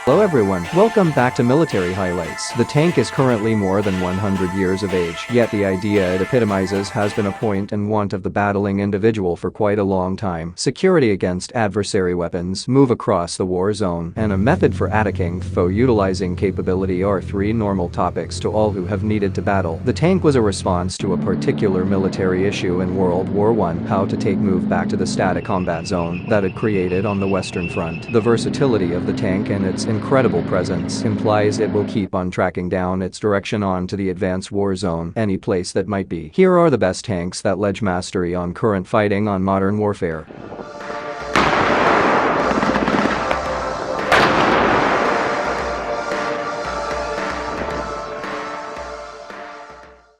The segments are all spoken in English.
Hello everyone, welcome back to Military Highlights. The tank is currently more than 100 years of age, yet the idea it epitomizes has been a point and want of the battling individual for quite a long time. Security against adversary weapons, move across the war zone, and a method for attacking foe utilizing capability are three normal topics to all who have needed to battle. The tank was a response to a particular military issue in World War I, how to take move back to the static combat zone that it created on the Western Front. The versatility of the tank and its incredible presence implies it will keep on tracking down its direction on to the advanced war zone, any place that might be. Here are the best tanks that ledge mastery on current fighting on modern warfare.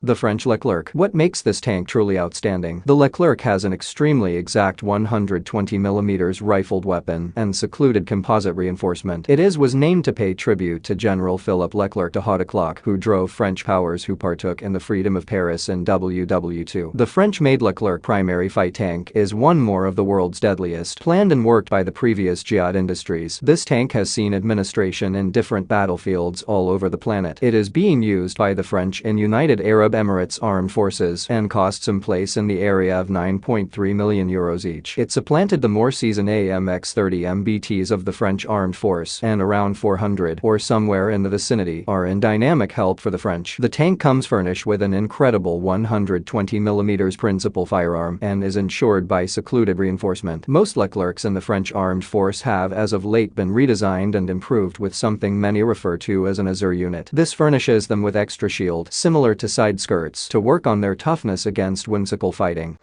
The French Leclerc. What makes this tank truly outstanding? The Leclerc has an extremely exact 120mm rifled weapon and secluded composite reinforcement. It was named to pay tribute to General Philippe Leclerc de Hautecloque, who drove French powers who partook in the freedom of Paris in WW2. The French-made Leclerc primary fight tank is one more of the world's deadliest, planned and worked by the previous Jihad Industries. This tank has seen administration in different battlefields all over the planet. It is being used by the French and United Arab Emirates Armed Forces and costs them place in the area of €9.3 million each. It supplanted the more seasoned AMX-30 MBTs of the French Armed Force, and around 400, or somewhere in the vicinity, are in dynamic help for the French. The tank comes furnished with an incredible 120mm principal firearm and is ensured by secluded reinforcement. Most Leclercs in the French Armed Force have as of late been redesigned and improved with something many refer to as an adversary unit. This furnishes them with extra shield, similar to side skirts, to work on their toughness against whimsical fighting.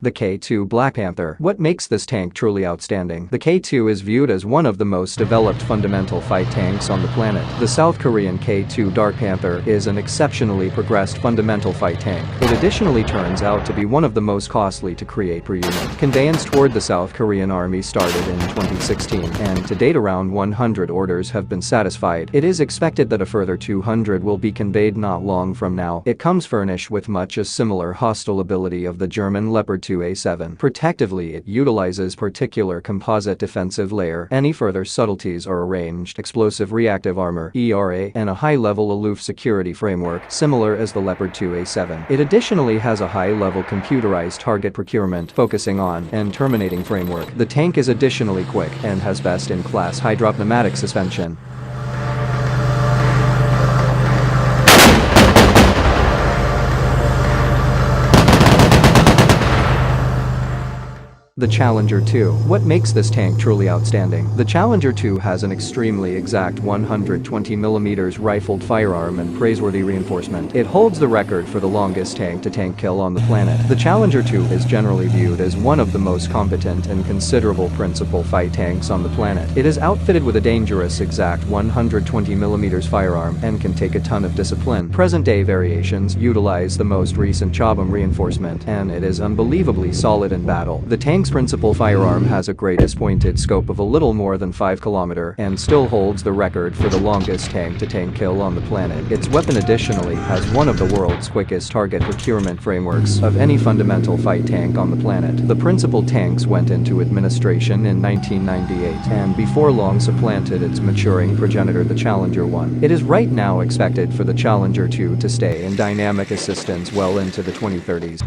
The K2 Black Panther. What makes this tank truly outstanding? The K2 is viewed as one of the most developed fundamental fight tanks on the planet. The South Korean K2 Dark Panther is an exceptionally progressed fundamental fight tank. It additionally turns out to be one of the most costly to create per unit. Conveyance toward the South Korean army started in 2016, and to date around 100 orders have been satisfied. It is expected that a further 200 will be conveyed not long from now. It comes furnished with much a similar hostile ability of the German Leopard 2A7. Protectively, it utilizes particular composite defensive layer. Any further subtleties are arranged explosive reactive armor (ERA) and a high-level aloof security framework similar as the Leopard 2A7. It additionally has a high-level computerized target procurement focusing on and terminating framework. The tank is additionally quick and has best-in-class high-drop pneumatic suspension. The Challenger 2. What makes this tank truly outstanding? The Challenger 2 has an extremely exact 120mm rifled firearm and praiseworthy reinforcement. It holds the record for the longest tank-to-tank kill on the planet. The Challenger 2 is generally viewed as one of the most competent and considerable principal fight tanks on the planet. It is outfitted with a dangerous exact 120mm firearm and can take a ton of discipline. Present-day variations utilize the most recent Chobham reinforcement, and it is unbelievably solid in battle. The tank's principal firearm has a greatest pointed scope of a little more than 5 km and still holds the record for the longest tank-to-tank kill on the planet. Its weapon additionally has one of the world's quickest target procurement frameworks of any fundamental fight tank on the planet. The principal tanks went into administration in 1998 and before long supplanted its maturing progenitor the Challenger 1. It is right now expected for the Challenger 2 to stay in dynamic assistance well into the 2030s.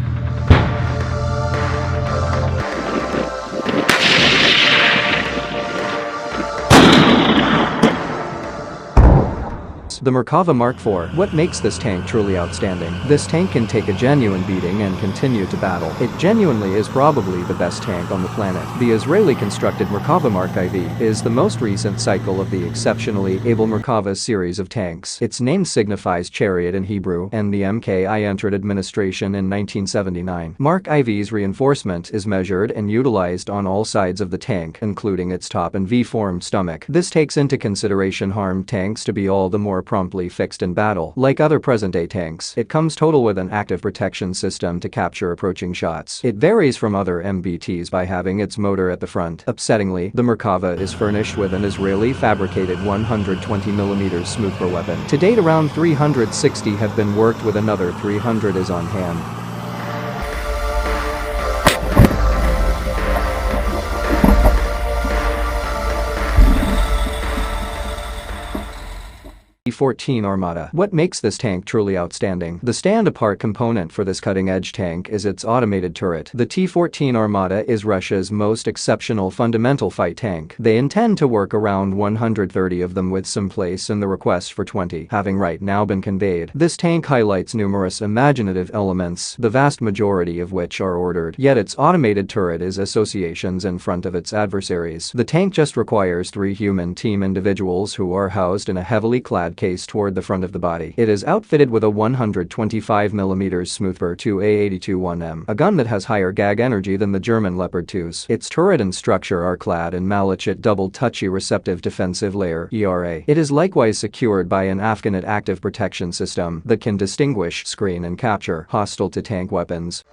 The Merkava Mark IV. What makes this tank truly outstanding? This tank can take a genuine beating and continue to battle. It genuinely is probably the best tank on the planet. The Israeli-constructed Merkava Mark IV is the most recent cycle of the exceptionally able Merkava series of tanks. Its name signifies chariot in Hebrew, and the MKI entered administration in 1979. Mark IV's reinforcement is measured and utilized on all sides of the tank, including its top and V-formed stomach. This takes into consideration armed tanks to be all the more promptly fixed in battle. Like other present-day tanks, it comes total with an active protection system to capture approaching shots. It varies from other MBTs by having its motor at the front. Upsettingly, the Merkava is furnished with an Israeli-fabricated 120mm smoothbore weapon. To date, around 360 have been worked, with another 300 is on hand. T-14 Armata. What makes this tank truly outstanding? The stand-apart component for this cutting-edge tank is its automated turret. The T-14 Armata is Russia's most exceptional fundamental fight tank. They intend to work around 130 of them, with some place in the request for 20 having right now been conveyed. This tank highlights numerous imaginative elements, the vast majority of which are ordered, yet its automated turret is associations in front of its adversaries. The tank just requires 3 human team individuals who are housed in a heavily clad case toward the front of the body. It is outfitted with a 125mm smoothbore 2A82-1M, a gun that has higher gag energy than the German Leopard 2s. Its turret and structure are clad in Malachite double touchy receptive defensive layer (ERA). It is likewise secured by an Afghanite active protection system that can distinguish, screen and capture hostile to tank weapons.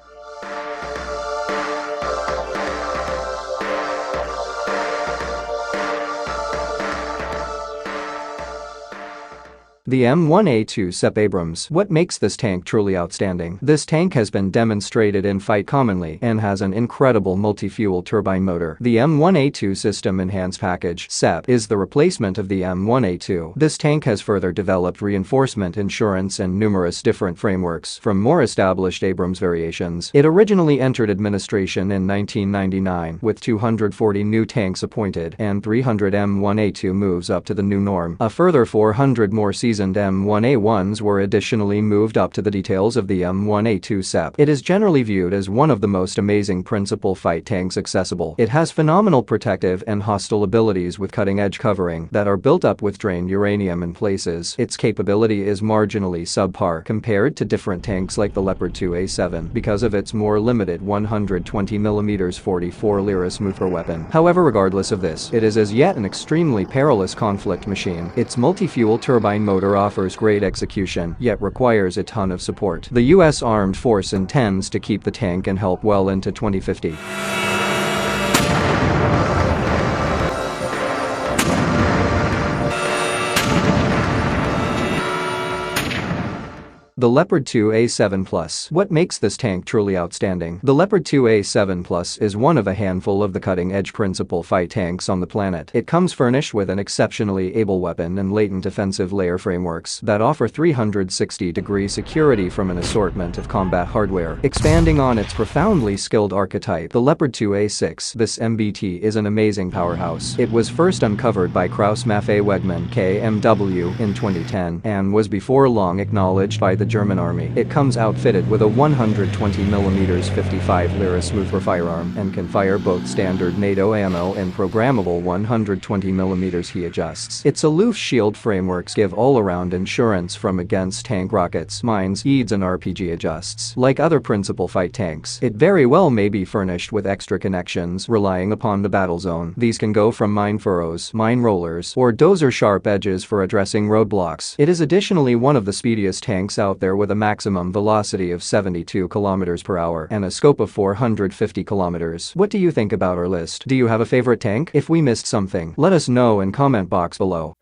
The M1A2 SEP Abrams. What makes this tank truly outstanding? This tank has been demonstrated in fight commonly and has an incredible multi-fuel turbine motor. The M1A2 System Enhanced Package (SEP) is the replacement of the M1A2. This tank has further developed reinforcement, insurance and numerous different frameworks from more established Abrams variations. It originally entered administration in 1999 with 240 new tanks appointed and 300 M1A2 moves up to the new norm. A further 400 more seasoned M1A1s were additionally moved up to the details of the M1A2 SEP. It is generally viewed as one of the most amazing principal fight tanks accessible. It has phenomenal protective and hostile abilities with cutting-edge covering that are built up with drained uranium in places. Its capability is marginally subpar compared to different tanks like the Leopard 2A7 because of its more limited 120mm 44 Lyra smoothbore weapon. However, regardless of this, it is as yet an extremely perilous conflict machine. Its multi-fuel turbine motor offers great execution, yet requires a ton of support. The U.S. Armed Force intends to keep the tank and help well into 2050. The Leopard 2A7 Plus. What makes this tank truly outstanding? The Leopard 2A7 Plus is one of a handful of the cutting-edge principal fight tanks on the planet. It comes furnished with an exceptionally able weapon and latent defensive layer frameworks that offer 360-degree security from an assortment of combat hardware. Expanding on its profoundly skilled archetype, the Leopard 2A6, this MBT is an amazing powerhouse. It was first uncovered by Krauss Maffei Wegmann KMW in 2010 and was before long acknowledged by the German army. It comes outfitted with a 120mm 55 Lyra smoothbore firearm and can fire both standard NATO ammo and programmable 120mm. He adjusts. Its aloof shield frameworks give all-around insurance from against tank rockets, mines, EADs and RPG adjusts. Like other principal fight tanks, it very well may be furnished with extra connections relying upon the battle zone. These can go from mine furrows, mine rollers, or dozer sharp edges for addressing roadblocks. It is additionally one of the speediest tanks out there, with a maximum velocity of 72 km per hour and a scope of 450 km. What do you think about our list? Do you have a favorite tank? If we missed something, let us know in comment box below.